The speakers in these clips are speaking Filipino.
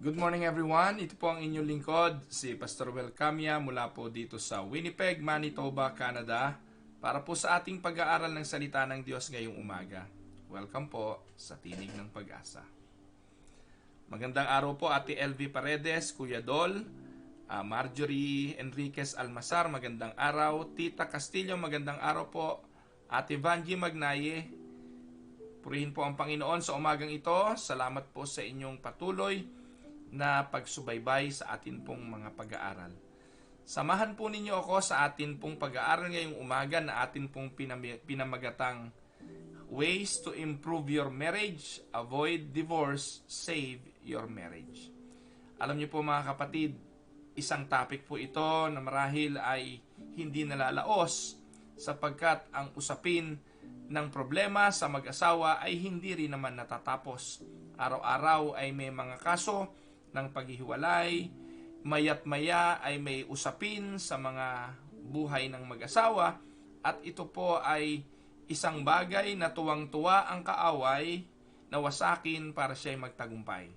Good morning everyone, ito po ang inyong lingkod, si Pastor Wel Camia mula po dito sa Winnipeg, Manitoba, Canada para po sa ating pag-aaral ng salita ng Diyos ngayong umaga. Welcome po sa Tinig ng Pag-asa. Magandang araw po Ate LV Paredes, Kuya Dol, Marjorie Enriquez Almasar, magandang araw. Tita Castillo, magandang araw po. Ate Vanji Magnaye, purihin po ang Panginoon sa umagang ito. Salamat po sa inyong patuloy na pagsubaybay sa atin pong mga pag-aaral. Samahan po ninyo ako sa atin pong pag-aaral ngayong umaga na atin pong pinamagatang Ways to Improve Your Marriage, Avoid Divorce, Save Your Marriage. Alam niyo po mga kapatid, isang topic po ito na marahil ay hindi nalalaos sapagkat ang usapin ng problema sa mag-asawa ay hindi rin naman natatapos. Araw-araw ay may mga kaso ng paghihiwalay, maya't maya ay may usapin sa mga buhay ng mag-asawa at ito po ay isang bagay na tuwang-tuwa ang kaaway na wasakin para siya'y magtagumpay.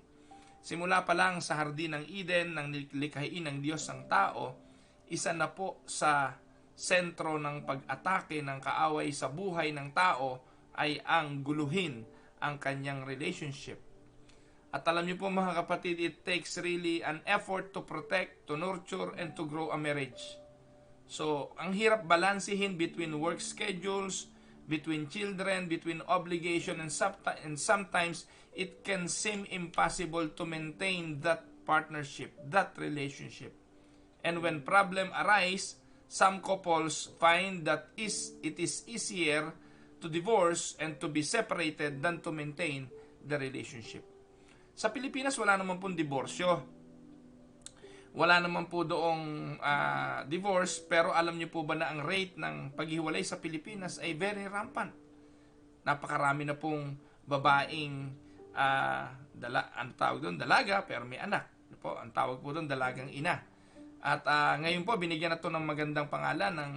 Simula pa lang sa hardin ng Eden ng likhain ng Diyos ang tao, isa na po sa sentro ng pag-atake ng kaaway sa buhay ng tao ay ang guluhin ang kanyang relationship. At alam niyo po mga kapatid, it takes really an effort to protect, to nurture, and to grow a marriage. So, ang hirap balansihin between work schedules, between children, between obligation, and sometimes it can seem impossible to maintain that partnership, that relationship. And when problem arise, some couples find that it is easier to divorce and to be separated than to maintain the relationship. Sa Pilipinas, wala naman pong diborsyo. Wala naman po doong divorce, pero alam niyo po ba na ang rate ng paghiwalay sa Pilipinas ay very rampant. Napakarami na pong babaeng ang tawag doon, dalaga, pero may anak. Ang tawag po doon, dalagang ina. At ngayon po, binigyan na ito ng magandang pangalan ng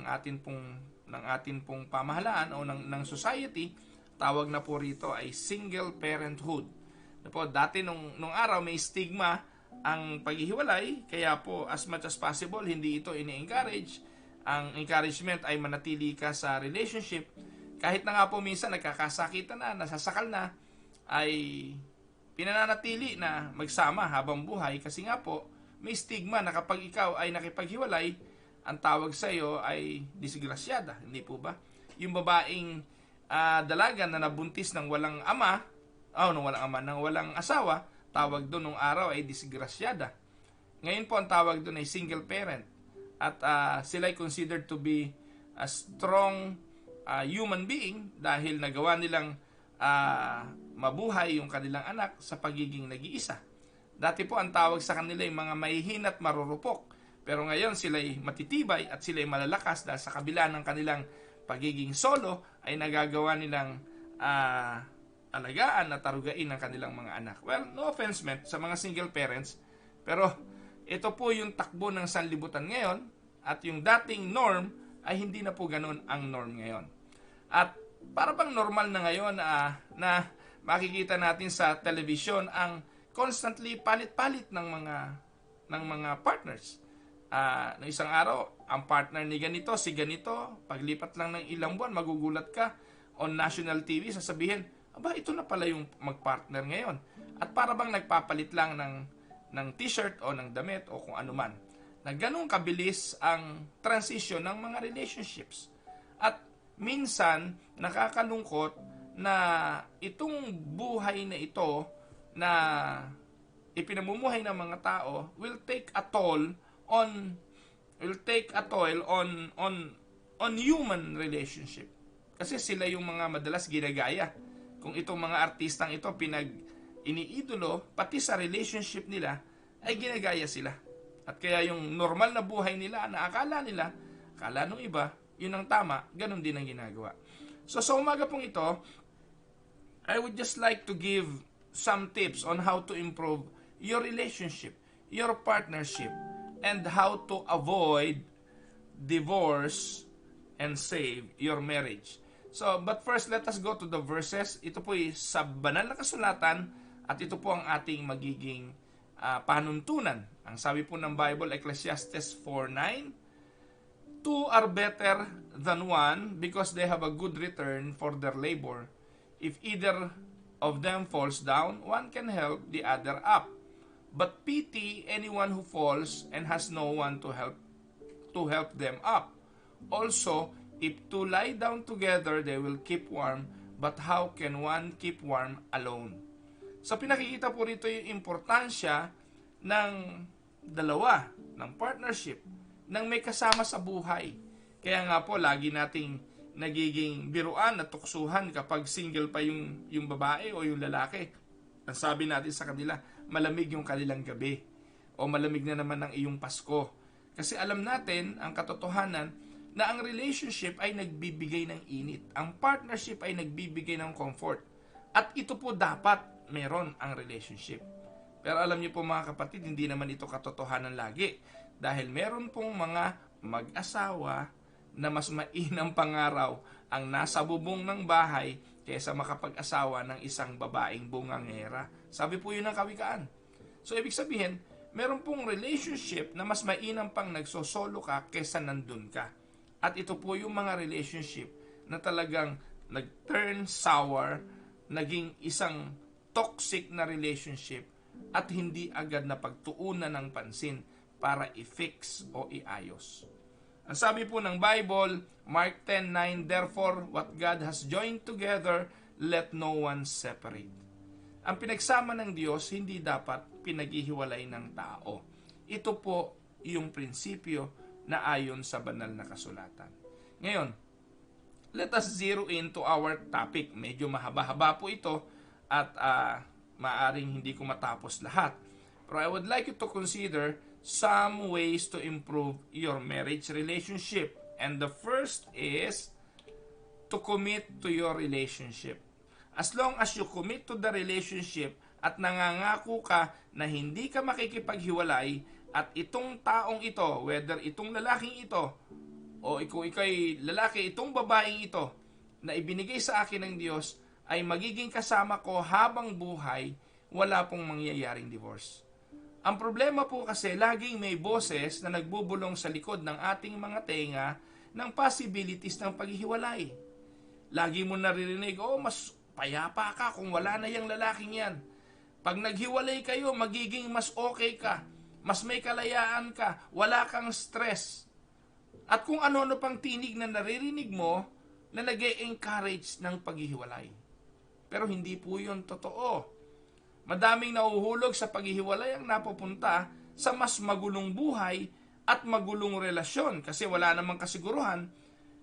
atin pong pamahalaan o ng society. Tawag na po rito ay single parenthood. Dati nung araw may stigma ang paghihiwalay, kaya po as much as possible hindi ito ini-encourage. Ang encouragement ay manatili ka sa relationship. Kahit na nga po minsan nagkakasakitan na, nasasakal na, ay pinananatili na magsama habang buhay kasi nga po may stigma na kapag ikaw ay nakipaghiwalay, ang tawag sa iyo ay disgrasyada, hindi po ba? Yung babaeng dalaga na nabuntis ng walang ama, nang walang asawa, tawag doon nung araw ay disgrasyada. Ngayon po ang tawag doon ay single parent. At sila ay considered to be a strong human being dahil nagawa nilang mabuhay yung kanilang anak sa pagiging nag-iisa. Dati po ang tawag sa kanila ay mga mahihin at marurupok. Pero ngayon sila ay matitibay at sila ay malalakas dahil sa kabila ng kanilang pagiging solo ay nagagawa nilang alagaan at tarugain ng kanilang mga anak. Well, no offense meant sa mga single parents, pero ito po yung takbo ng sanlibutan ngayon at yung dating norm ay hindi na po ganun ang norm ngayon. At para bang normal na ngayon na makikita natin sa television ang constantly palit-palit ng mga partners. Noong isang araw, ang partner ni ganito, si ganito, paglipat lang ng ilang buwan, magugulat ka on national TV, sasabihin, ito na pala yung magpartner ngayon. At para bang nagpapalit lang ng t-shirt o ng damit o kung ano man. Na ganun kabilis ang transition ng mga relationships. At minsan, nakakalungkot na itong buhay na ito na ipinamumuhay ng mga tao will take a toll on human relationship. Kasi sila yung mga madalas ginagaya. Kung itong mga artistang ito iniidolo, pati sa relationship nila, ay ginagaya sila. At kaya yung normal na buhay nila, na akala nung iba, yun ang tama, ganun din ang ginagawa. So sa umaga pong ito, I would just like to give some tips on how to improve your relationship, your partnership, and how to avoid divorce and save your marriage. So, but first, let us go to the verses. Ito po ay sa banal na kasulatan at ito po ang ating magiging panuntunan. Ang sabi po ng Bible, Ecclesiastes 4:9, two are better than one because they have a good return for their labor. If either of them falls down, one can help the other up. But pity anyone who falls and has no one to help them up. Also, if two lie down together, they will keep warm. But how can one keep warm alone? So pinakikita po rito yung importansya ng dalawa, ng partnership, ng may kasama sa buhay. Kaya nga po, lagi nating nagiging biruan at tuksuhan kapag single pa yung babae o yung lalaki. Ang sabi natin sa kanila, malamig yung kanilang gabi o malamig na naman ang iyong Pasko. Kasi alam natin, ang katotohanan, na ang relationship ay nagbibigay ng init. Ang partnership ay nagbibigay ng comfort. At ito po dapat meron ang relationship. Pero alam niyo po mga kapatid, hindi naman ito katotohanan lagi. Dahil meron pong mga mag-asawa na mas mainam pangaraw ang nasa bubong ng bahay kaysa makapag-asawa ng isang babaeng bungangera. Sabi po yun ng Kawikaan. So ibig sabihin, meron pong relationship na mas mainam pang nagsosolo ka kaysa nandun ka. At ito po yung mga relationship na talagang nag-turn sour, naging isang toxic na relationship at hindi agad na pagtuunan ng pansin para i-fix o iayos. Ang sabi po ng Bible, Mark 10:9, therefore, what God has joined together, let no one separate. Ang pinagsama ng Diyos, hindi dapat pinaghihiwalay ng tao. Ito po yung prinsipyo na ayon sa banal na kasulatan. Ngayon, let us zero into our topic. Medyo mahaba-haba po ito at maaring hindi ko matapos lahat. Pero I would like you to consider some ways to improve your marriage relationship. And the first is to commit to your relationship. As long as you commit to the relationship at nangangako ka na hindi ka makikipaghiwalay at itong taong ito, whether itong lalaking ito o ikay lalaki, itong babaeng ito na ibinigay sa akin ng Diyos ay magiging kasama ko habang buhay, wala pong mangyayaring divorce. Ang problema po kasi laging may boses na nagbubulong sa likod ng ating mga tenga ng possibilities ng paghihiwalay. Lagi mo naririnig, mas payapa ka kung wala na yung lalaking yan. Pag naghiwalay kayo, magiging mas okay ka, mas may kalayaan ka, wala kang stress. At kung ano-ano pang tinig na naririnig mo na nag-e-encourage ng paghihiwalay. Pero hindi po yun totoo. Madaming nauhulog sa paghihiwalay ang napupunta sa mas magulong buhay at magulong relasyon kasi wala namang kasiguruhan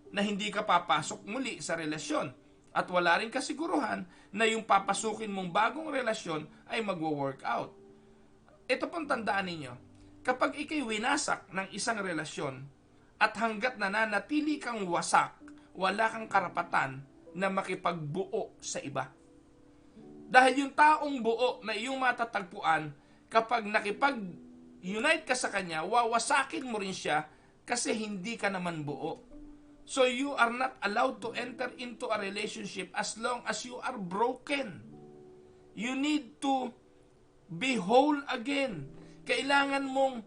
na hindi ka papasok muli sa relasyon at wala rin kasiguruhan na yung papasukin mong bagong relasyon ay magwo-work out. Ito pong tandaan ninyo, kapag ikay winasak ng isang relasyon at hanggat nananatili kang wasak, wala kang karapatan na makipagbuo sa iba. Dahil yung taong buo na iyong matatagpuan, kapag nakipag-unite ka sa kanya, wawasakin mo rin siya kasi hindi ka naman buo. So you are not allowed to enter into a relationship as long as you are broken. You need to be whole again. Kailangan mong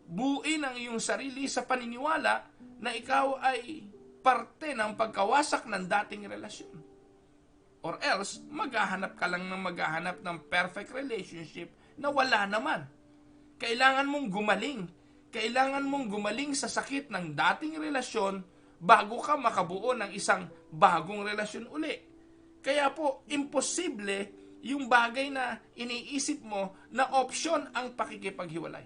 buuin ang iyong sarili sa paniniwala na ikaw ay parte ng pagkawasak ng dating relasyon. Or else, maghahanap ka lang ng perfect relationship na wala naman. Kailangan mong gumaling. Kailangan mong gumaling sa sakit ng dating relasyon bago ka makabuo ng isang bagong relasyon uli. Kaya po, imposible yung bagay na iniisip mo na option ang pakikipaghiwalay.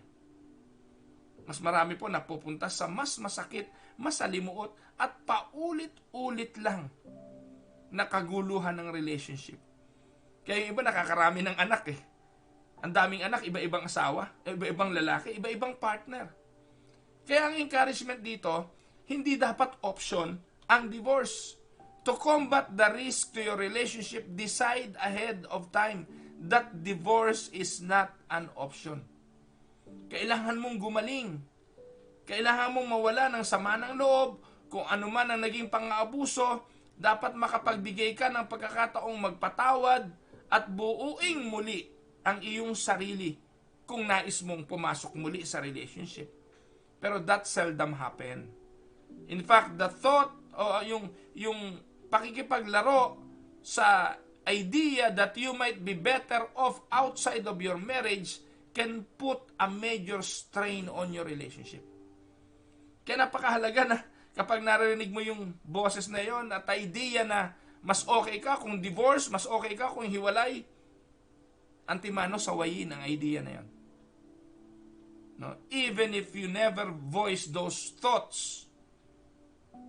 Mas marami po napupunta sa mas masakit, masalimuot at paulit-ulit lang na kaguluhan ng relationship. Kaya yung iba nakakarami ng anak Ang daming anak, iba-ibang asawa, iba-ibang lalaki, iba-ibang partner. Kaya ang encouragement dito, hindi dapat option ang divorce. To combat the risk to your relationship, decide ahead of time that divorce is not an option. Kailangan mong gumaling. Kailangan mong mawala ng sama ng loob, kung ano man ang naging pang-aabuso. Dapat makapagbigay ka ng pagkakataong magpatawad at buuing muli ang iyong sarili kung nais mong pumasok muli sa relationship. Pero that seldom happen. In fact, the thought o yung pakikipaglaro sa idea that you might be better off outside of your marriage can put a major strain on your relationship. Kaya napakahalaga na kapag narinig mo yung boses na yon at idea na mas okay ka kung divorce, mas okay ka kung hiwalay, antimano sawayin ang idea na yon. No? Even if you never voice those thoughts,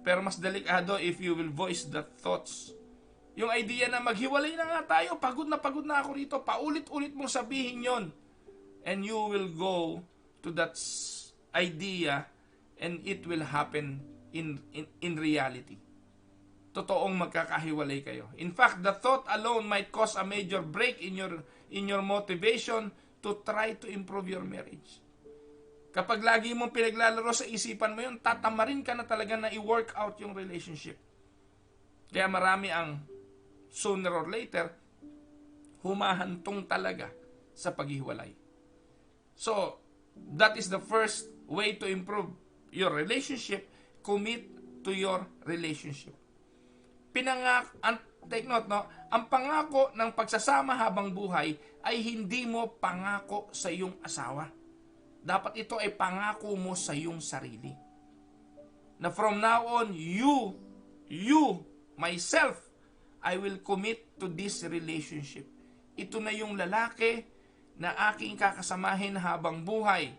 pero mas delikado if you will voice the thoughts. Yung idea na maghiwalay na nga tayo, pagod na ako rito, paulit-ulit mong sabihin yon. And you will go to that idea and it will happen in reality. Totoong magkakahiwalay kayo. In fact, the thought alone might cause a major break in your motivation to try to improve your marriage. Kapag lagi mong pinaglalaro sa isipan mo yun, tatamarin ka na talaga na i-work out yung relationship. Kaya marami ang sooner or later, humahantong talaga sa paghiwalay. So, that is the first way to improve your relationship. Commit to your relationship. Take note, no? Ang pangako ng pagsasama habang buhay ay hindi mo pangako sa iyong asawa. Dapat ito ay pangako mo sa iyong sarili. Na from now on, myself, I will commit to this relationship. Ito na yung lalaki na aking kakasamahin habang buhay.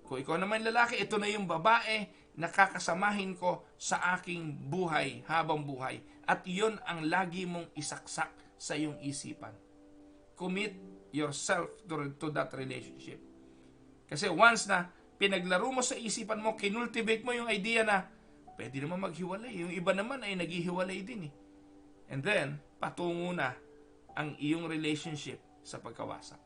Kung ikaw naman lalaki, ito na yung babae na kakasamahin ko sa aking buhay habang buhay. At iyon ang lagi mong isaksak sa iyong isipan. Commit yourself to that relationship. Kasi once na pinaglaro mo sa isipan mo, kinultivate mo yung idea na pwede naman maghiwalay. Yung iba naman ay naghihiwalay din eh. And then, patungo na ang iyong relationship sa pagkawasak.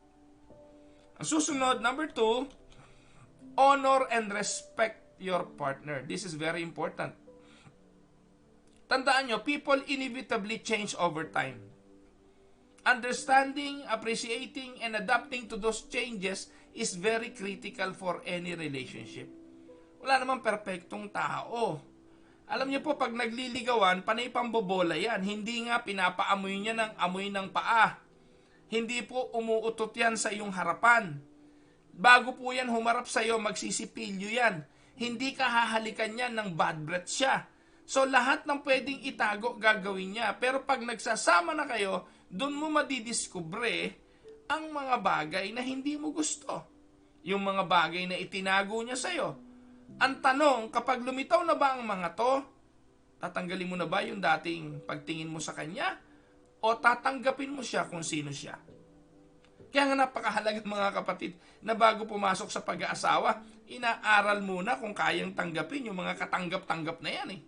Ang susunod, number 2, honor and respect your partner. This is very important. Tandaan nyo, people inevitably change over time. Understanding, appreciating, and adapting to those changes is very critical for any relationship. Wala namang perpektong tao. Alam niyo po, pag nagliligawan, panay pambobola yan. Hindi nga pinapaamoy niya ng amoy ng paa. Hindi po umuutot yan sa iyong harapan. Bago po yan humarap sa iyo, magsisipilyo yan. Hindi ka hahalikan yan ng bad breath siya. So lahat ng pwedeng itago, gagawin niya. Pero pag nagsasama na kayo, doon mo madidiskubre ang mga bagay na hindi mo gusto. Yung mga bagay na itinago niya sa iyo. Ang tanong, kapag lumitaw na ba ang mga to, tatanggalin mo na ba yung dating pagtingin mo sa kanya? O tatanggapin mo siya kung sino siya? Kaya nga napakahalaga mga kapatid na bago pumasok sa pag-aasawa, inaaral muna kung kayang tanggapin yung mga katanggap-tanggap na yan eh.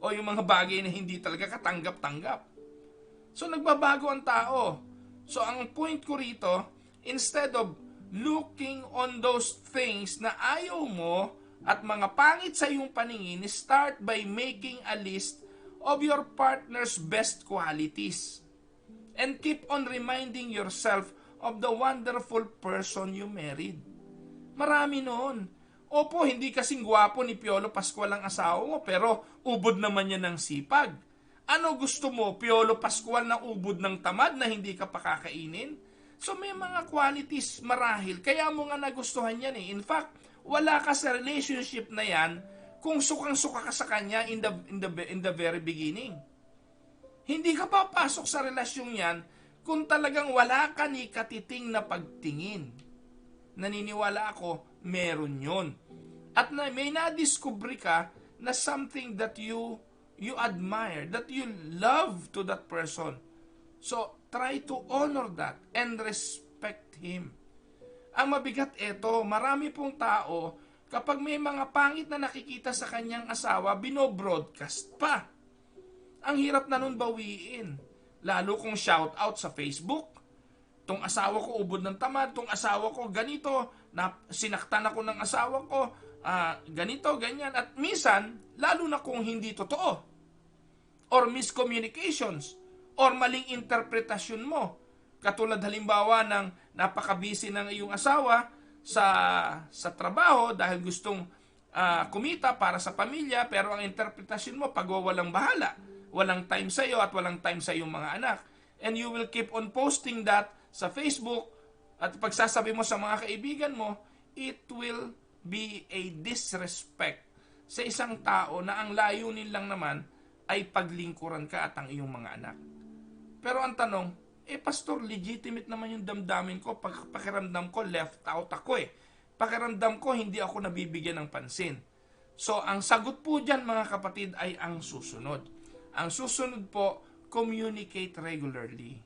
O yung mga bagay na hindi talaga katanggap-tanggap. So nagbabago ang tao. So ang point ko rito, instead of looking on those things na ayaw mo at mga pangit sa iyong paningin, start by making a list of your partner's best qualities. And keep on reminding yourself of the wonderful person you married. Marami noon. Opo, hindi kasing gwapo ni Piolo Pascual ang asawa mo, pero ubod naman yan ng sipag. Ano gusto mo, Piolo Pascual na ubod ng tamad na hindi ka pakakainin? So may mga qualities marahil, kaya mo nga nagustuhan yan eh. In fact, wala ka sa relationship na yan kung sukang-suka ka sa kanya in the very beginning. Hindi ka papasok sa relasyon yan kung talagang wala ka ni katiting na pagtingin. Naniniwala ako, meron yun. At may nadiskubre ka na something that you admire, that you love to that person. So, try to honor that and respect him. Ang mabigat ito, marami pong tao, kapag may mga pangit na nakikita sa kanyang asawa, binobroadcast pa. Ang hirap na nun bawiin. Lalo kung shoutout sa Facebook. Tong asawa ko ubod ng tamad, tong asawa ko ganito, sinaktan ako ng asawa ko, ganito, ganyan. At minsan, lalo na kung hindi totoo. Or miscommunications. Or maling interpretasyon mo. Katulad halimbawa ng napaka-busy ng iyong asawa sa trabaho dahil gustong kumita para sa pamilya, pero ang interpretasyon mo pagwawalang bahala. Walang time sa iyo at walang time sa iyong mga anak. And you will keep on posting that sa Facebook at pagsasabi mo sa mga kaibigan mo, it will be a disrespect sa isang tao na ang layunin lang naman ay paglingkuran ka at ang iyong mga anak. Pero ang tanong, pastor, legitimate naman yung damdamin ko. Pakiramdam ko, left out ako Pakiramdam ko, hindi ako nabibigyan ng pansin. So, ang sagot po dyan, mga kapatid, ay ang susunod. Ang susunod po, communicate regularly.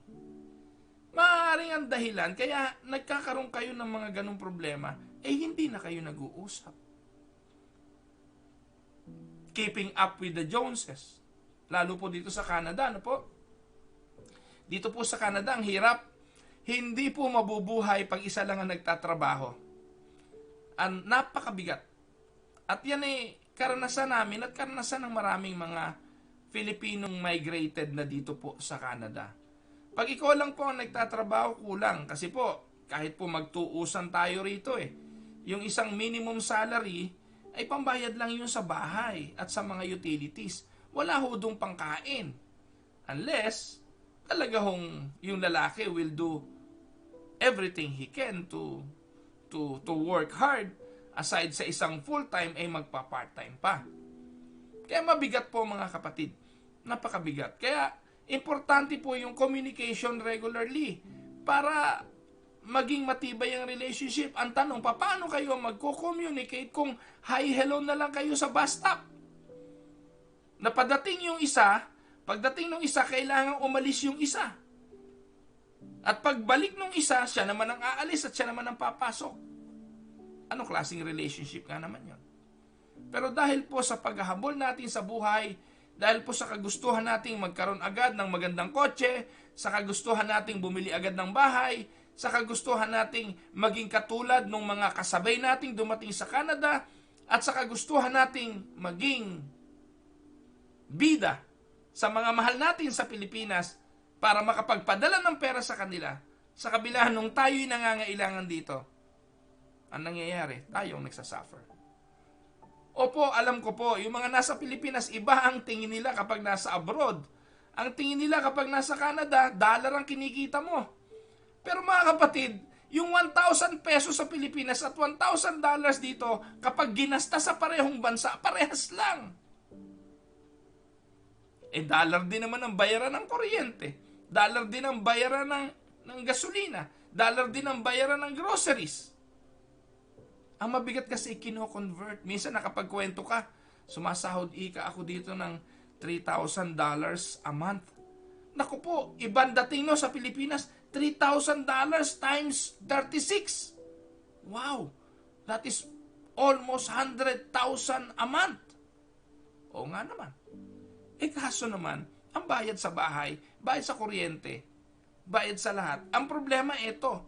Maaaring ang dahilan, kaya nagkakaroon kayo ng mga ganong problema, hindi na kayo nag-uusap. Keeping up with the Joneses. Lalo po dito sa Canada, ano po? Dito po sa Canada, ang hirap. Hindi po mabubuhay pag isa lang ang nagtatrabaho. Ang napakabigat. At yan karanasan namin at karanasan ng maraming mga Filipinong migrated na dito po sa Canada. Pag ikaw lang po ang nagtatrabaho, kulang. Kasi po, kahit po magtuusan tayo rito yung isang minimum salary ay pambayad lang yun sa bahay at sa mga utilities. Wala hudong pangkain. Unless, talaga yung lalaki will do everything he can to work hard. Aside sa isang full-time ay magpa-part-time pa. Kaya mabigat po mga kapatid. Napakabigat. Kaya importante po yung communication regularly para maging matibay ang relationship. Ang tanong, paano kayo magko-communicate kung hi, hello na lang kayo sa bus stop? Napadating yung isa, pagdating ng isa, kailangan umalis yung isa. At pagbalik ng isa, siya naman ang aalis at siya naman ang papasok. Anong klaseng relationship nga naman yon? Pero dahil po sa paghahabol natin sa buhay, dahil po sa kagustuhan nating magkaroon agad ng magandang kotse, sa kagustuhan nating bumili agad ng bahay, sa kagustuhan nating maging katulad ng mga kasabay nating dumating sa Canada, at sa kagustuhan nating maging bida sa mga mahal natin sa Pilipinas para makapagpadala ng pera sa kanila, sa kabila nung tayo'y nangangailangan dito, ang nangyayari, tayong nagsasuffer. Opo, alam ko po, yung mga nasa Pilipinas, iba ang tingin nila kapag nasa abroad. Ang tingin nila kapag nasa Canada, dollar ang kinikita mo. Pero mga kapatid, yung 1,000 pesos sa Pilipinas at $1,000 dito, kapag ginasta sa parehong bansa, parehas lang. Dollar din naman ang bayaran ng kuryente. Dollar din ang bayaran ng gasolina. Dollar din ang bayaran ng groceries. Ang mabigat kasi kino-convert. Minsan nakapagkwento ka, sumasahod ako dito ng $3,000 a month. Naku po, ibang dating no sa Pilipinas, $3,000 times 36. Wow, that is almost 100,000 a month. O nga naman. Kaso naman, ang bayad sa bahay, bayad sa kuryente, bayad sa lahat. Ang problema ito,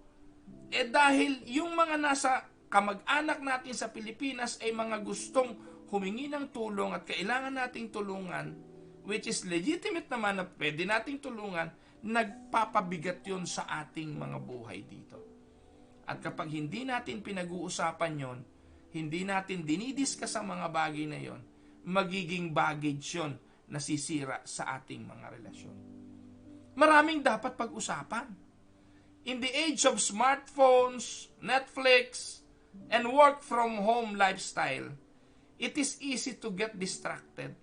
dahil yung mga nasa kamag-anak natin sa Pilipinas ay mga gustong humingi ng tulong at kailangan nating tulungan, which is legitimate naman na pwede nating tulungan, nagpapabigat yun sa ating mga buhay dito. At kapag hindi natin pinag-uusapan yon, hindi natin dinidiscuss ang mga bagay na yon, magiging baggage yon na sisira sa ating mga relasyon. Maraming dapat pag-usapan. In the age of smartphones, Netflix, and work from home lifestyle, it is easy to get distracted.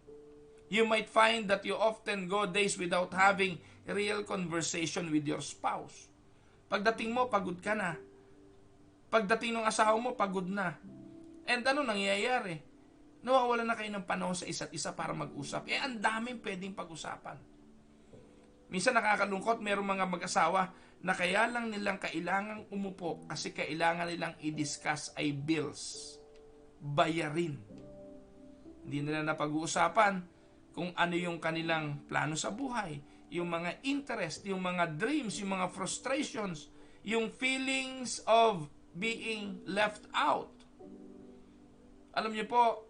You might find that you often go days without having real conversation with your spouse. Pagdating mo, pagod ka na. Pagdating ng asawa mo, pagod na. And ano nangyayari? Nawawala na kayo ng panahon sa isa't isa para mag-usap. Ang daming pwedeng pag-usapan. Minsan nakakalungkot, mayroong mga mag-asawa na kaya lang nilang kailangang umupo kasi kailangan nilang i-discuss ay bills. Bayarin. Hindi nila napag-uusapan kung ano yung kanilang plano sa buhay, yung mga interest, yung mga dreams, yung mga frustrations, yung feelings of being left out. Alam niyo po,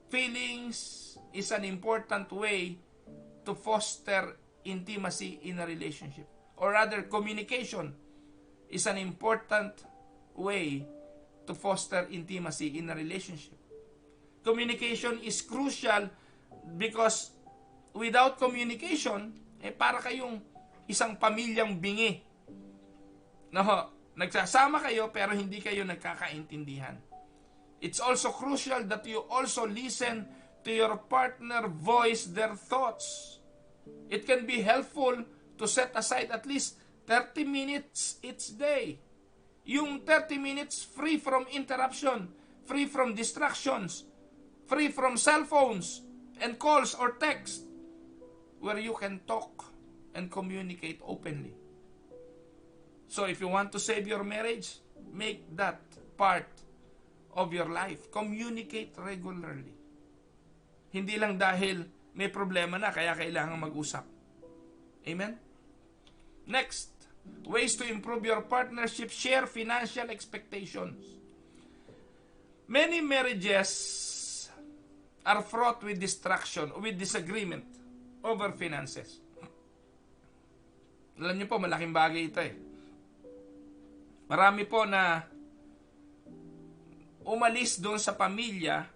feelings is an important way to foster intimacy in a relationship. or rather communication, is an important way to foster intimacy in a relationship. Communication is crucial because without communication, para kayong isang pamilyang bingi. No, nagsasama kayo pero hindi kayo nagkakaintindihan. It's also crucial that you also listen to your partner voice their thoughts. It can be helpful to set aside at least 30 minutes each day. Yung 30 minutes free from interruption, free from distractions, free from cell phones and calls or text, where you can talk and communicate openly. So if you want to save your marriage, make that part of your life. Communicate regularly. Hindi lang dahil may problema na kaya kailangan mag-usap. Amen? Next, ways to improve your partnership: share financial expectations. Many marriages are fraught with distraction, with disagreement over finances. Alam niyo po, malaking bagay ito Marami po na umalis doon sa pamilya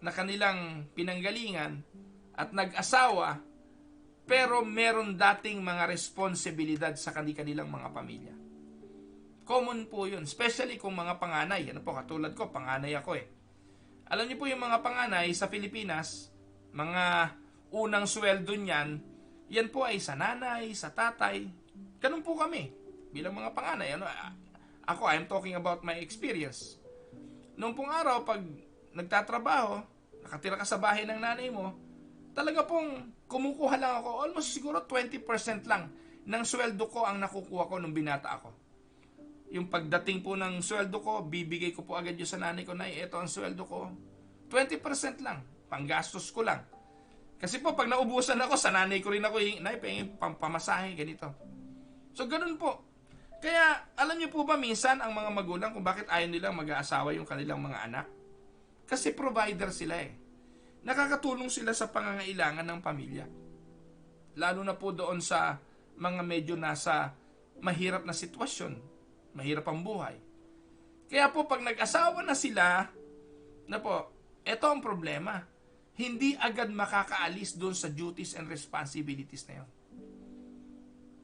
na kanilang pinanggalingan at nag-asawa, pero meron dating mga responsibilidad sa kanilang mga pamilya. Common po yun, especially kung mga panganay. Ano po, katulad ko, panganay ako Alam niyo po yung mga panganay sa Pilipinas, mga unang sweldo niyan, yan po ay sa nanay, sa tatay. Ganun po kami, bilang mga panganay. Ako, I'm talking about my experience. Noong pong araw, pag nagtatrabaho, nakatira ka sa bahay ng nanay mo, talaga pong kumukuha lang ako, almost siguro 20% lang ng sweldo ko ang nakukuha ko nung binata ako. Yung pagdating po ng sweldo ko, bibigay ko po agad yun sa nanay ko, Nay, ito ang sweldo ko. 20% lang, panggastos ko lang. Kasi po, pag naubusan ako, sa nanay ko rin ako, Nay, pamasahe, ganito. So, ganun po. Kaya, alam niyo po ba minsan ang mga magulang kung bakit ayaw nilang mag-aasawa yung kanilang mga anak? Kasi provider sila Nakakatulong sila sa pangangailangan ng pamilya. Lalo na po doon sa mga medyo nasa mahirap na sitwasyon, mahirap ang buhay. Kaya po pag nag-asawa na sila, ito ang problema. Hindi agad makakaalis doon sa duties and responsibilities na yun.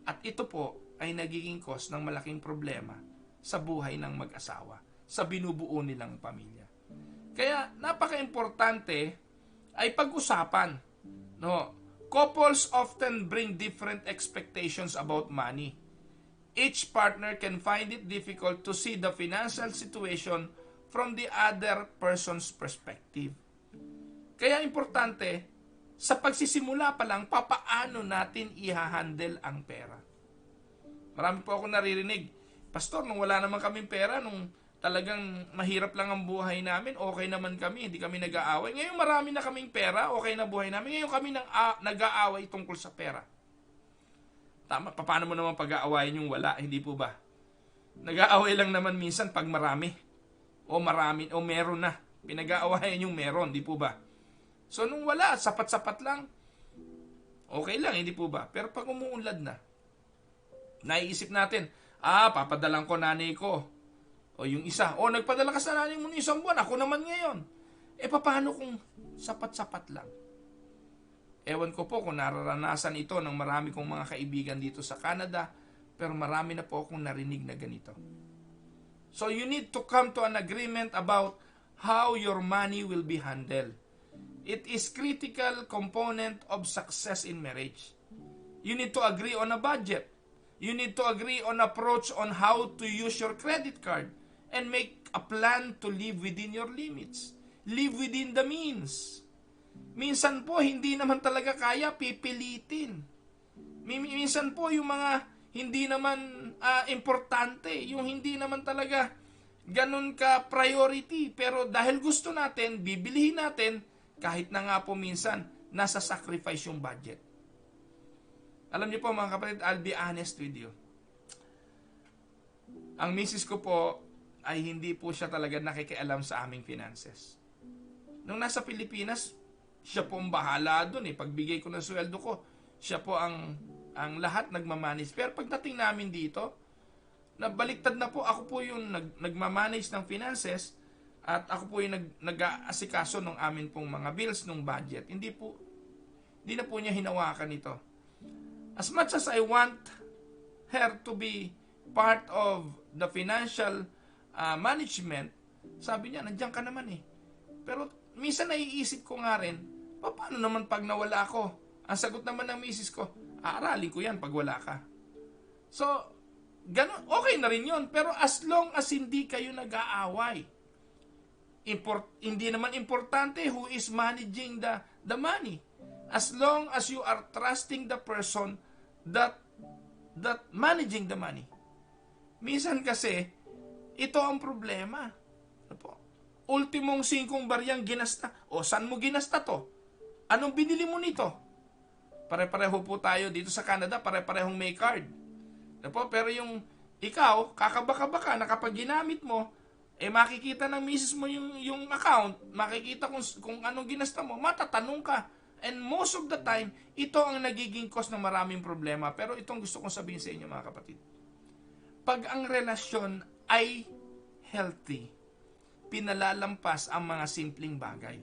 At ito po ay nagiging cause ng malaking problema sa buhay ng mag-asawa, sa binubuo nilang pamilya. Kaya napaka-importante ay pag-usapan. Couples often bring different expectations about money. Each partner can find it difficult to see the financial situation from the other person's perspective. Kaya importante, sa pagsisimula pa lang, papaano natin i-handle ang pera. Marami po ako naririnig, Pastor, nung wala naman kaming pera, nung talagang mahirap lang ang buhay namin, okay naman kami, hindi kami nag-aaway. Ngayon marami na kaming pera, okay na buhay namin. Ngayon kami nag-aaway tungkol sa pera. Tama, paano mo naman pag-aawayin yung wala, hindi po ba? Nag-aaway lang naman minsan pag marami. O meron na. Pinag-aawayan yung meron, hindi po ba? So nung wala, sapat-sapat lang, okay lang, hindi po ba? Pero pag umuunlad na, naiisip natin, papadalang ko nanay ko. O yung isa, nagpadala ka sa nanay mo ng isang buwan, ako naman ngayon. Paano kung sapat-sapat lang? Ewan ko po kung nararanasan ito ng marami kong mga kaibigan dito sa Canada, pero marami na po akong narinig na ganito. So you need to come to an agreement about how your money will be handled. It is critical component of success in marriage. You need to agree on a budget. You need to agree on approach on how to use your credit card and make a plan to live within your limits. Live within the means. Minsan po, hindi naman talaga kaya, pipilitin. Minsan po, yung mga hindi naman importante, yung hindi naman talaga ganun ka priority, pero dahil gusto natin, bibilihin natin, kahit na nga po minsan, nasa sacrifice yung budget. Alam niyo po mga kapatid, I'll be honest with you. Ang misis ko po ay hindi po siya talaga nakikialam sa aming finances. Nung nasa Pilipinas, siya po ang bahala doon Pagbigay ko ng sweldo ko, siya po ang ang lahat nagmamanage. Pero pagdating namin dito, nabaliktad na po, ako po yung nagmamanage ng finances at ako po yung nag-aasikaso ng amin pong mga bills, ng budget. Hindi na po niya hinawakan ito. As much as I want her to be part of the financial management, sabi niya, nandiyan ka naman eh. Pero minsan naiisip ko nga rin, paano naman pag nawala ako? Ang sagot naman ng misis ko, aaralin ko yan pag wala ka. So, ganun, okay na rin yun. Pero as long as hindi kayo nag-aaway, hindi naman importante who is managing the money. As long as you are trusting the person that managing the money. Minsan kasi, ito ang problema. Ultimong 5 baryang ginasta. O, saan mo ginasta to? Anong binili mo nito? Pare-pareho po tayo dito sa Canada, pare-parehong may card. Pero yung ikaw, kakabaka-baka na kapag ginamit mo, makikita ng misis mo yung account, makikita kung anong ginasta mo, matatanong ka. And most of the time, ito ang nagiging cause ng maraming problema. Pero itong gusto kong sabihin sa inyo mga kapatid. Pag ang relasyon ay healthy, pinalalampas ang mga simpleng bagay.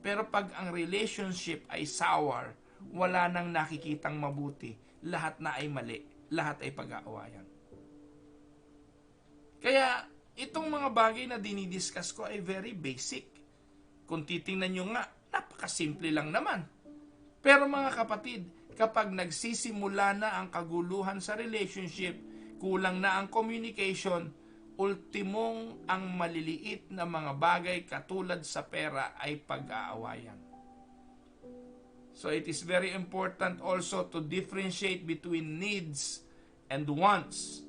Pero pag ang relationship ay sour, wala nang nakikitang mabuti, lahat na ay mali, lahat ay pag-aawayan. Kaya, itong mga bagay na dinidiscuss ko ay very basic. Kung titingnan nyo nga, napakasimple lang naman. Pero mga kapatid, kapag nagsisimula na ang kaguluhan sa relationship, kulang na ang communication, ultimong ang maliliit na mga bagay katulad sa pera ay pag-aawayan. So it is very important also to differentiate between needs and wants.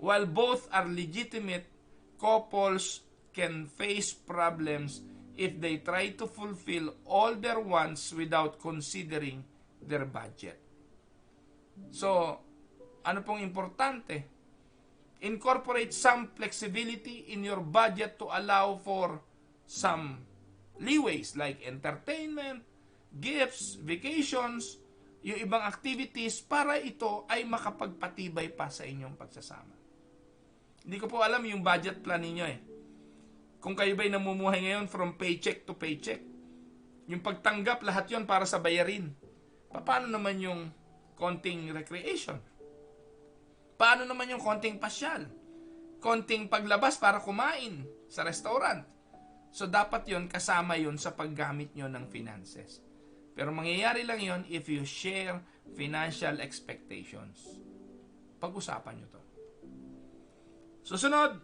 While both are legitimate, couples can face problems if they try to fulfill all their wants without considering their budget. So, ano pong importante? Incorporate some flexibility in your budget to allow for some leeways like entertainment, gifts, vacations, yung ibang activities para ito ay makapagpatibay pa sa inyong pagsasama. Hindi ko po alam yung budget plan ninyo eh. Kung kayo ba'y namumuhay ngayon from paycheck to paycheck, yung pagtanggap, lahat yon para sa bayarin. Paano naman yung konting recreation? Paano naman yung konting pasyal? Konting paglabas para kumain sa restaurant? So dapat yon kasama yon sa paggamit nyo ng finances. Pero mangyayari lang yon if you share financial expectations. Pag-usapan nyo to. Susunod,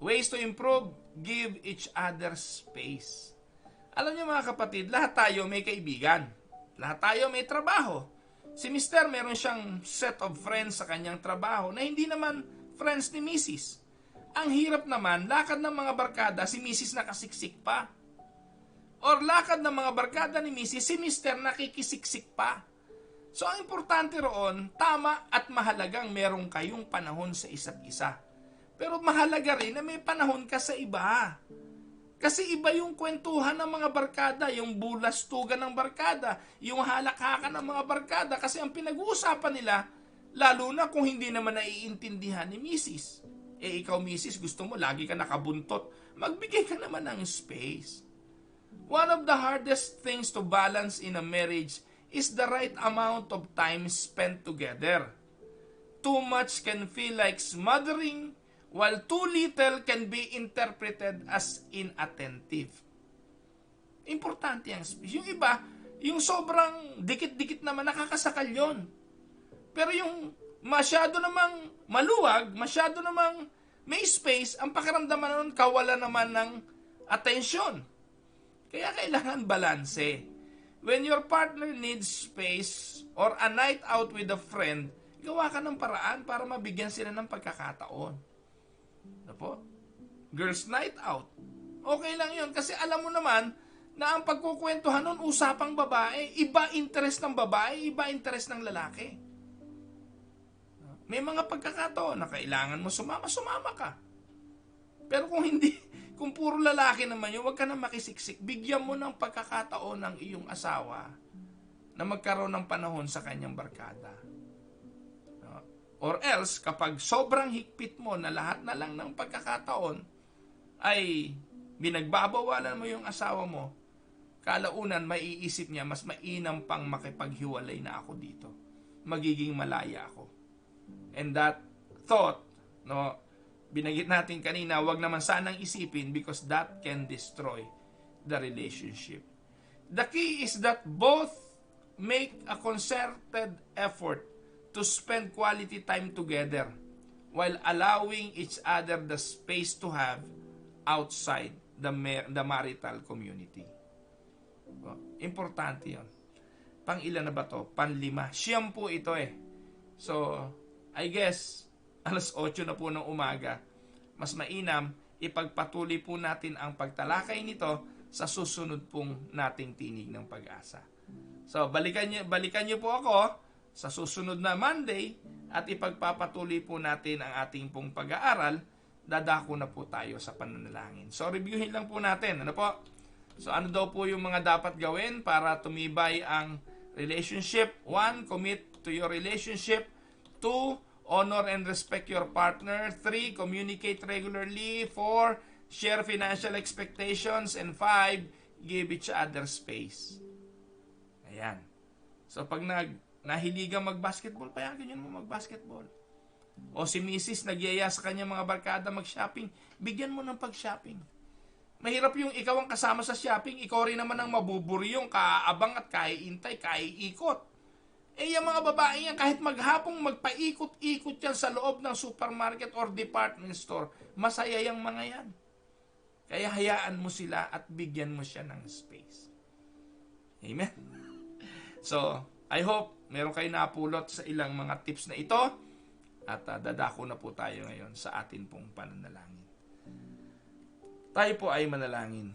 ways to improve, give each other space. Alam niyo mga kapatid, lahat tayo may kaibigan. Lahat tayo may trabaho. Si Mr. meron siyang set of friends sa kanyang trabaho na hindi naman friends ni Mrs. Ang hirap naman, lakad ng mga barkada, si Mrs. nakasiksik pa. Or lakad ng mga barkada ni Mrs. si Mr. nakikisiksik pa. So ang importante roon, tama at mahalagang meron kayong panahon sa isa't isa. Pero mahalaga rin na may panahon ka sa iba. Kasi iba yung kwentuhan ng mga barkada, yung bulastugan ng barkada, yung halakhakan ng mga barkada. Kasi ang pinag-uusapan nila, lalo na kung hindi naman naiintindihan ni Mrs. Ikaw Mrs., gusto mo lagi ka nakabuntot. Magbigay ka naman ng space. One of the hardest things to balance in a marriage is the right amount of time spent together. Too much can feel like smothering, while too little can be interpreted as inattentive. Importante ang space. Yung iba, yung sobrang dikit-dikit naman, nakakasakal yon. Pero yung masyado namang maluwag, masyado namang may space, ang pakiramdaman nun, kawala naman ng atensyon. Kaya kailangan balanse. When your partner needs space or a night out with a friend, gawa ka ng paraan para mabigyan sila ng pagkakataon. Ano po? Girls night out. Okay lang yun kasi alam mo naman na ang pagkukwentuhan nun usapang babae, iba interest ng babae, iba interest ng lalaki. May mga pagkakataon na kailangan mo sumama ka. Pero kung hindi, kung puro lalaki naman yun, huwag ka na makisiksik. Bigyan mo ng pagkakataon ng iyong asawa na magkaroon ng panahon sa kanyang barkada. No? Or else, kapag sobrang higpit mo na lahat na lang ng pagkakataon ay binagbabawalan mo yung asawa mo, kalaunan maiisip niya, mas mainam pang makipaghiwalay na ako dito. Magiging malaya ako. And that thought, no, binanggit natin kanina, wag naman sanang isipin because that can destroy the relationship. The key is that both make a concerted effort to spend quality time together while allowing each other the space to have outside the marital community. Importante yun. Pang ilan na ba to? Panlima. Siyam po ito eh. So, I guess, alas 8 na po ng umaga, mas mainam, ipagpatuloy po natin ang pagtalakay nito sa susunod pong nating tinig ng pag-asa. So, balikan niyo po ako sa susunod na Monday at ipagpapatuloy po natin ang ating pong pag-aaral. Dadako na po tayo sa pananalangin. So, reviewin lang po natin. Ano po? So, ano daw po yung mga dapat gawin para tumibay ang relationship? 1, commit to your relationship. 2, honor and respect your partner. 3, communicate regularly. 4, share financial expectations. And 5, give each other space. Ayan. So, pag nahiligang mag-basketball, payagan nyo mo mag-basketball. O si Mrs. nagyaya sa kanyang mga barkada mag-shopping, bigyan mo ng pag-shopping. Mahirap yung ikaw ang kasama sa shopping, ikaw rin naman ang mabuburyong, kaaabang at kaiintay, kaiikot. Eh yung mga babae yan, kahit maghapong magpaikot-ikot yan sa loob ng supermarket or department store, masaya yung mga yan. Kaya hayaan mo sila at bigyan mo siya ng space. Amen? So, I hope meron kayo napulot sa ilang mga tips na ito at dadako na po tayo ngayon sa atin pong pananalangin. Tayo po ay manalangin.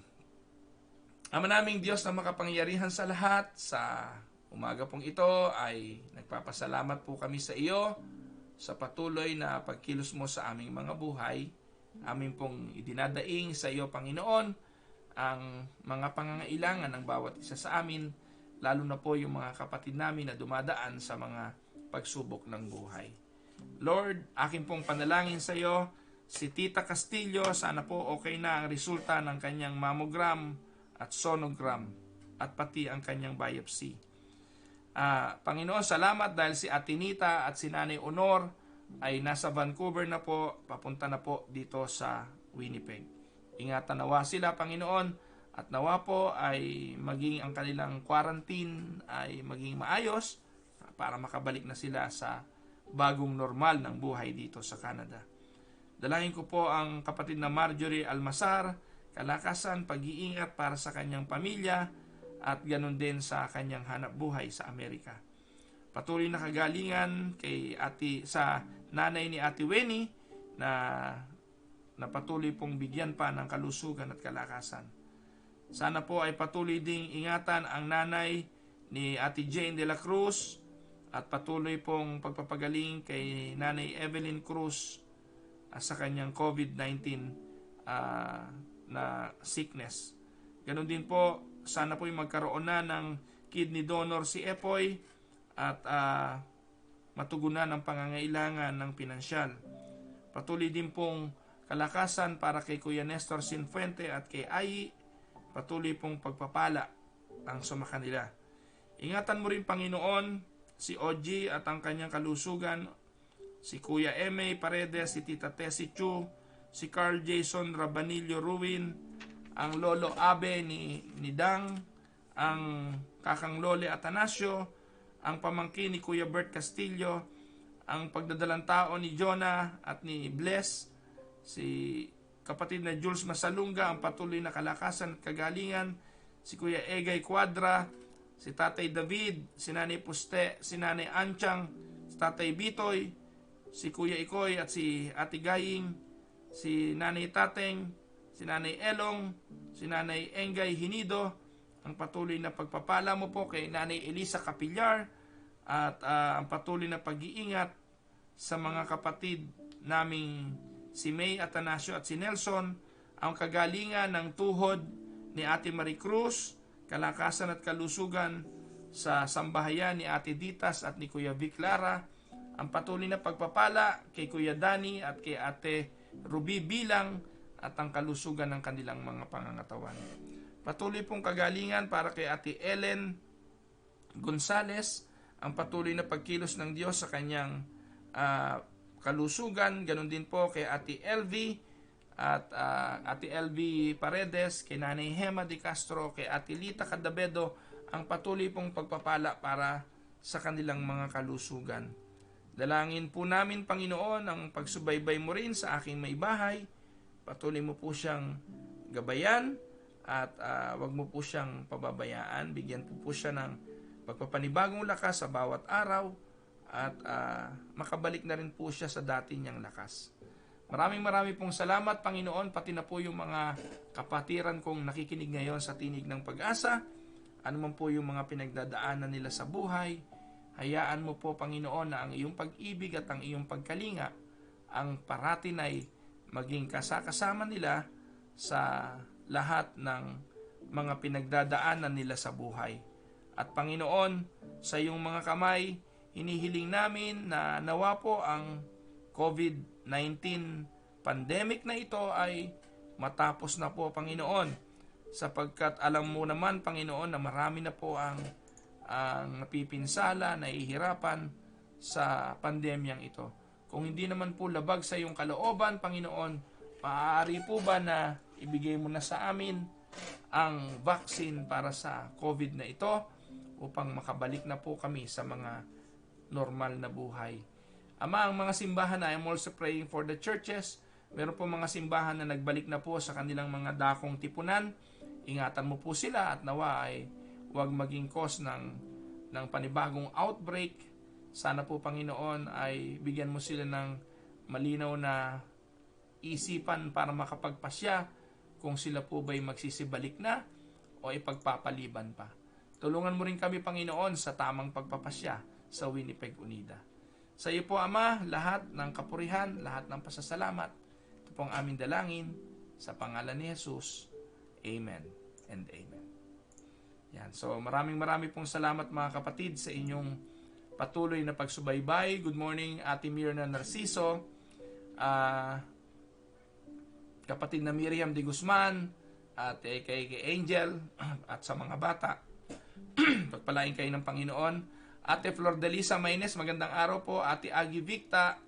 Ama naming Diyos na makapangyarihan sa lahat, sa umaga pong ito ay nagpapasalamat po kami sa iyo sa patuloy na pagkilos mo sa aming mga buhay. Amin pong idinadaing sa iyo, Panginoon, ang mga pangangailangan ng bawat isa sa amin, lalo na po yung mga kapatid namin na dumadaan sa mga pagsubok ng buhay. Lord, akin pong panalangin sa iyo, si Tita Castillo, sana po okay na ang resulta ng kanyang mammogram at sonogram at pati ang kanyang biopsy. Panginoon, salamat dahil si Ate Nita at si Nanay Honor ay nasa Vancouver na po, papunta na po dito sa Winnipeg. Ingatan nawa sila, Panginoon, at nawa po ay maging ang kanilang quarantine ay maging maayos para makabalik na sila sa bagong normal ng buhay dito sa Canada. Dalangin ko po ang kapatid na Marjorie Almasar, kalakasan, pag-iingat para sa kanyang pamilya at ganun din sa kanyang hanap buhay sa Amerika. Patuloy na kagalingan sa nanay ni Ate Wenny na patuloy pong bigyan pa ng kalusugan at kalakasan. Sana po ay patuloy ding ingatan ang nanay ni Ate Jane de la Cruz at patuloy pong pagpapagaling kay Nanay Evelyn Cruz sa kanyang COVID-19 na sickness. Ganon din po, sana po magkaroon na ng kidney donor si Epoy at matugunan ang pangangailangan ng pinansyal. Patuloy din pong kalakasan para kay Kuya Nestor Sinfuente at kay Ai. Patuloy pong pagpapala ang sumakanila. Ingatan mo rin, Panginoon, si OG at ang kanyang kalusugan, si Kuya M.A. Paredes, si Tita Tessie Chu, si Carl Jason Rabanillo Ruin, ang Lolo Abe ni Dang, ang Kakang Lole Atanasio, ang pamangkin ni Kuya Bert Castillo, ang pagdadalang tao ni Jonah at ni Bless, si kapatid na Jules Masalunga, ang patuloy na kalakasan at kagalingan, si Kuya Egay Quadra, si Tatay David, si Nanay Puste, si Nanay Anchang, si Tatay Bitoy, si Kuya Ikoy at si Ate Gaying, si Nanay Tateng, si Nanay Elong, si Nanay Engay Hinido, ang patuloy na pagpapala mo po kay Nanay Elisa Capillar at ang patuloy na pag-iingat sa mga kapatid naming si May Atanasio at si Nelson, ang kagalingan ng tuhod ni Ate Marie Cruz, kalakasan at kalusugan sa sambahayan ni Ate Ditas at ni Kuya Vic Lara, ang patuloy na pagpapala kay Kuya Danny at kay Ate Ruby Bilang at ang kalusugan ng kanilang mga pangangatawan. Patuloy pong kagalingan para kay Ate Ellen Gonzales, ang patuloy na pagkilos ng Diyos sa kanyang kalusugan. Ganon din po kay Ate LV at Ate LV Paredes, kay Nanay Hema de Castro, kay Ate Lita Cadabedo, ang patuloy pong pagpapala para sa kanilang mga kalusugan. Dalangin po namin, Panginoon, ang pagsubaybay mo rin sa aking may bahay. Patuloy mo po siyang gabayan at wag mo po siyang pababayaan. Bigyan po siya ng pagpapanibagong lakas sa bawat araw at makabalik na rin po siya sa dati niyang lakas. Maraming pong salamat, Panginoon, pati na po yung mga kapatiran kong nakikinig ngayon sa Tinig ng Pag-asa. Ano man po yung mga pinagdadaanan nila sa buhay, hayaan mo po, Panginoon, na ang iyong pag-ibig at ang iyong pagkalinga ang parating ay maging kasama nila sa lahat ng mga pinagdadaanan nila sa buhay. At Panginoon, sa iyong mga kamay, hinihiling namin na nawa po ang COVID-19 pandemic na ito ay matapos na po, Panginoon, sapagkat alam mo naman, Panginoon, na marami na po ang napipinsala, nahihirapan sa pandemyang ito. Kung hindi naman po labag sa iyong kalooban, Panginoon, maaari po ba na ibigay mo na sa amin ang vaccine para sa COVID na ito upang makabalik na po kami sa mga normal na buhay. Ama, ang mga simbahan na, I'm also praying for the churches. Meron po mga simbahan na nagbalik na po sa kanilang mga dakong tipunan. Ingatan mo po sila at nawa ay huwag maging cause ng panibagong outbreak. Sana po, Panginoon, ay bigyan mo sila ng malinaw na isipan para makapagpasya kung sila po ba'y magsisibalik na o ipagpapaliban pa. Tulungan mo rin kami, Panginoon, sa tamang pagpapasya sa Winnipeg Unida. Sa iyo po, Ama, lahat ng kapurihan, lahat ng pasasalamat. Ito po ang aming dalangin sa pangalan ni Jesus. Amen and amen. Yan. So maraming pong salamat, mga kapatid, sa inyong patuloy na pagsubaybay. Good morning, Ate Mirna Narciso, kapatid na Miriam de Guzman, at kay Angel, at sa mga bata. Pagpalain kayo ng Panginoon. Ate Flor de Lisa Maines, magandang araw po. Ate Agi Victa,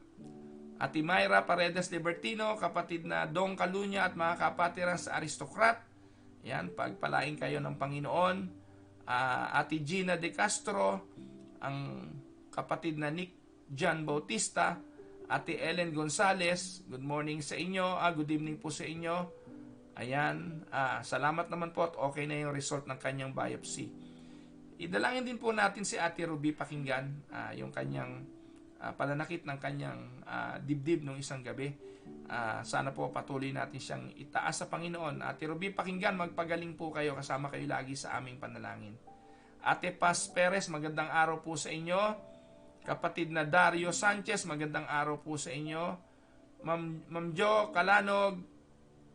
Ate Myra Paredes Libertino, kapatid na Dong Kalunya at mga kapatiran sa Aristocrat. Yan, pagpalain kayo ng Panginoon. Ate Gina de Castro, ang kapatid na Nick John Bautista, Ate Ellen Gonzales, good morning sa inyo, good evening po sa inyo. Ayan, salamat naman po at okay na yung result ng kanyang biopsy. Idalangin din po natin si Ate Ruby Pakinggan, yung kanyang pananakit ng kanyang dibdib nung isang gabi. Sana po patuloy natin siyang itaas sa Panginoon. Ate Ruby Pakinggan, magpagaling po kayo, kasama kayo lagi sa aming panalangin. Ate Paz Perez, magandang araw po sa inyo. Kapatid na Dario Sanchez, magandang araw po sa inyo. Ma'am Jo Kalanog,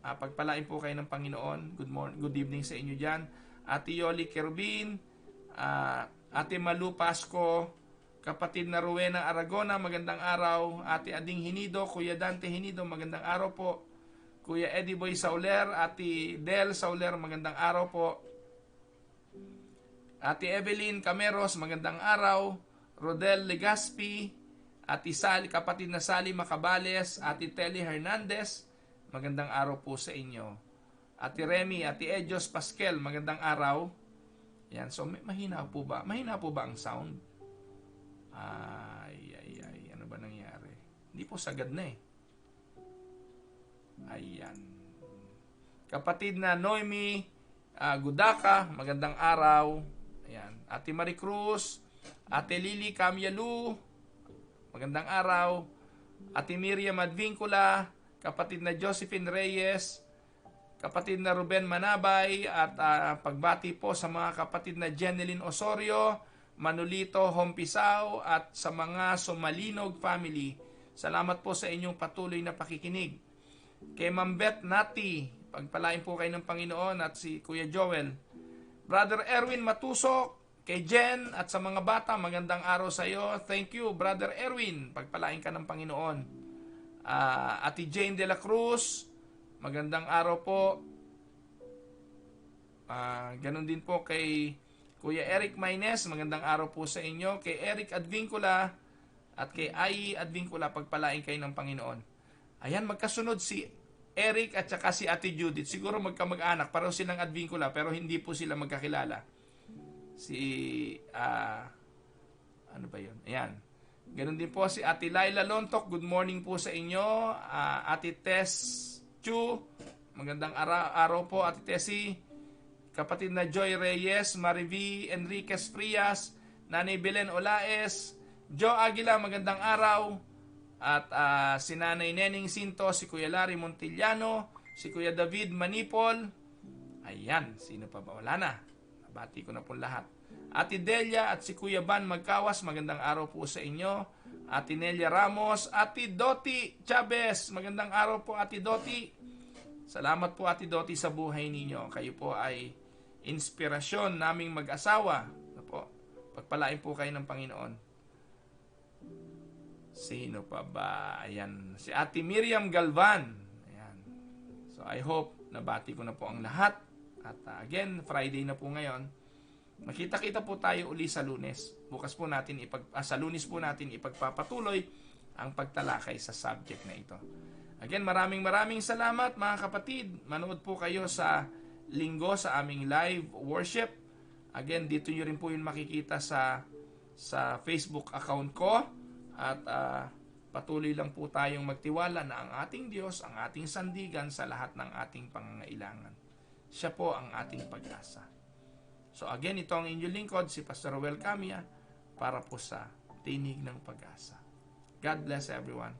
pagpalain po kayo ng Panginoon. Good evening sa inyo dyan. Ate Yoli Kerbin, Ate Malu Pasco, kapatid na Rowena Aragona, magandang araw. Ate Ading Hinido, Kuya Dante Hinido, magandang araw po. Kuya Eddie Boy Sauler, Ate Del Sauler, magandang araw po. Ate Evelyn Cameros, magandang araw. Rodel Legaspi, Ate Sally, kapatid na Sally Macabales, Ate Telly Hernandez, magandang araw po sa inyo. Ate Remy, Ate Edios Pasquel, magandang araw. Yan, so mahina po ba? Mahina po ba ang sound? Ano ba nangyari? Hindi po sagad na eh. Ayan. Kapatid na Noemi Gudaka, magandang araw. Ayan. Ate Marie Cruz, Ate Lily Camyalu, magandang araw. Ate Miriam Advincula, kapatid na Josephine Reyes, kapatid na Ruben Manabay, at pagbati po sa mga kapatid na Jeneline Osorio, Manolito Hompisaw, at sa mga Somalinog family. Salamat po sa inyong patuloy na pakikinig. Kay Ma'am Beth Nati, pagpalain po kayo ng Panginoon, at si Kuya Joel. Brother Erwin Matusok, Kay Jen at sa mga bata, magandang araw sa iyo. Thank you, Brother Erwin. Pagpalain ka ng Panginoon. Ate Jane de la Cruz, magandang araw po. Ganon din po kay Kuya Eric Maynes, magandang araw po sa inyo. Kay Eric Advincula at kay Ai Advincula, pagpalain kayo ng Panginoon. Ayan, magkasunod si Eric at saka si Ate Judith. Siguro magkamag-anak, pareho silang Advincula, pero hindi po sila magkakilala. Ano ba yun? Ayan. Ganon din po si Ate Laila Lontok. Good morning po sa inyo. Ate Tess Chu, magandang araw po Ate Tessie. Kapatid na Joy Reyes, Mariví Enriquez Frias, Nanay Belen Olaes, Joe Aguila, magandang araw. At si Nanay Neneng Sinto, si Kuya Larry Montillano, si Kuya David Manipol. Ayan, sino pa ba? Wala na. Nabati ko na po lahat. Ate Delia at si Kuya Van Magkawas, magandang araw po sa inyo. Ate Nelia Ramos, Ate Doti Chavez, magandang araw po Ate Doti. Salamat po Ate Doti sa buhay ninyo. Kayo po ay inspirasyon naming mag-asawa. Pagpalain po kayo ng Panginoon. Sino pa ba? Ayan, si Ate Miriam Galvan. Ayan. So I hope nabati ko na po ang lahat. At again, Friday na po ngayon. Makita-kita po tayo uli sa Lunes. Bukas po natin sa Lunes po natin ipagpapatuloy ang pagtalakay sa subject na ito. Again, maraming salamat mga kapatid. Manood po kayo sa Linggo sa aming live worship. Again, dito nyo rin po yun makikita sa Facebook account ko. At patuloy lang po tayong magtiwala na ang ating Diyos, ang ating sandigan sa lahat ng ating pangangailangan. Siya po ang ating pag-asa. So again, ito ang inyong lingkod, si Pastor Roel Camia, para po sa Tinig ng Pag-asa. God bless everyone.